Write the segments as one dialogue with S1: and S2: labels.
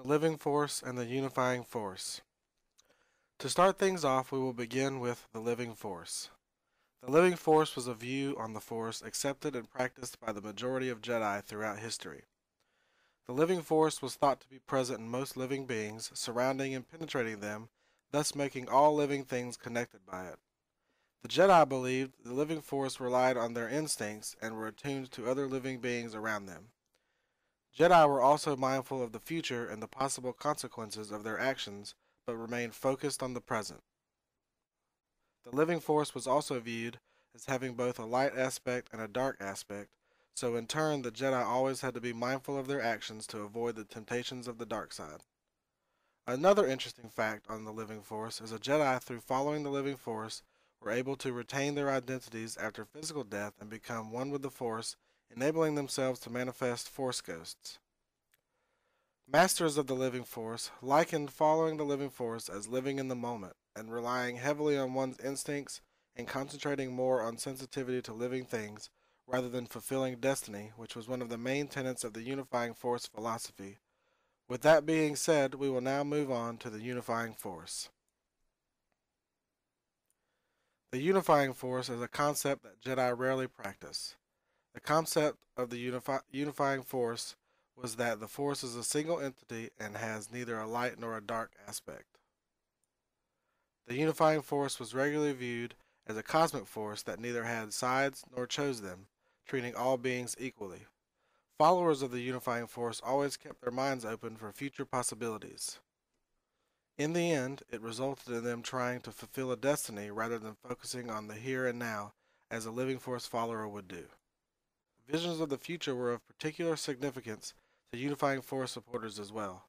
S1: living force and the unifying force. To start things off, we will begin with the living force. The living force was a view on the force accepted and practiced by the majority of Jedi throughout history. The living force was thought to be present in most living beings, surrounding and penetrating them, thus making all living things connected by it. The Jedi believed the living force relied on their instincts and were attuned to other living beings around them. Jedi were also mindful of the future and the possible consequences of their actions, but remained focused on the present. The living force was also viewed as having both a light aspect and a dark aspect, so in turn the Jedi always had to be mindful of their actions to avoid the temptations of the dark side. Another interesting fact on the living force is a Jedi, through following the living force, were able to retain their identities after physical death and become one with the force, enabling themselves to manifest force ghosts. Masters of the living force likened following the living force as living in the moment and relying heavily on one's instincts and concentrating more on sensitivity to living things rather than fulfilling destiny, which was one of the main tenets of the unifying force philosophy. With that being said, we will now move on to the unifying force. The unifying force is a concept that Jedi rarely practice. The concept of the unifying force was that the force is a single entity and has neither a light nor a dark aspect. The unifying force was regularly viewed as a cosmic force that neither had sides nor chose them, treating all beings equally. Followers of the unifying force always kept their minds open for future possibilities. In the end, it resulted in them trying to fulfill a destiny rather than focusing on the here and now, as a living force follower would do. Visions of the future were of particular significance to unifying force supporters as well.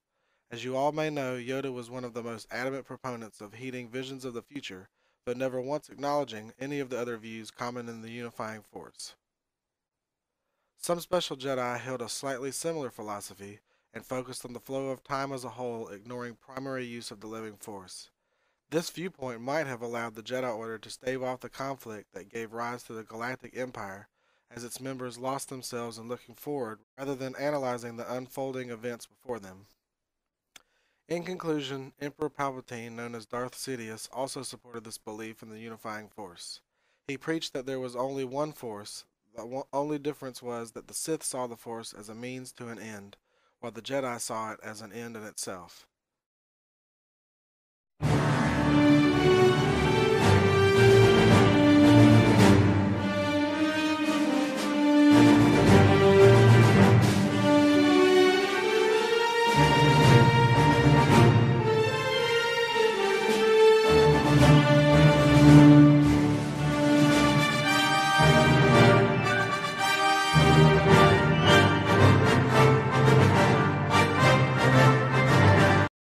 S1: As you all may know, Yoda was one of the most adamant proponents of heeding visions of the future, but never once acknowledging any of the other views common in the unifying force. Some special Jedi held a slightly similar philosophy and focused on the flow of time as a whole, ignoring primary use of the living force. This viewpoint might have allowed the Jedi Order to stave off the conflict that gave rise to the Galactic Empire, as its members lost themselves in looking forward rather than analyzing the unfolding events before them. In conclusion, Emperor Palpatine, known as Darth Sidious, also supported this belief in the unifying force. He preached that there was only one force. The only difference was that the Sith saw the force as a means to an end, while the Jedi saw it as an end in itself.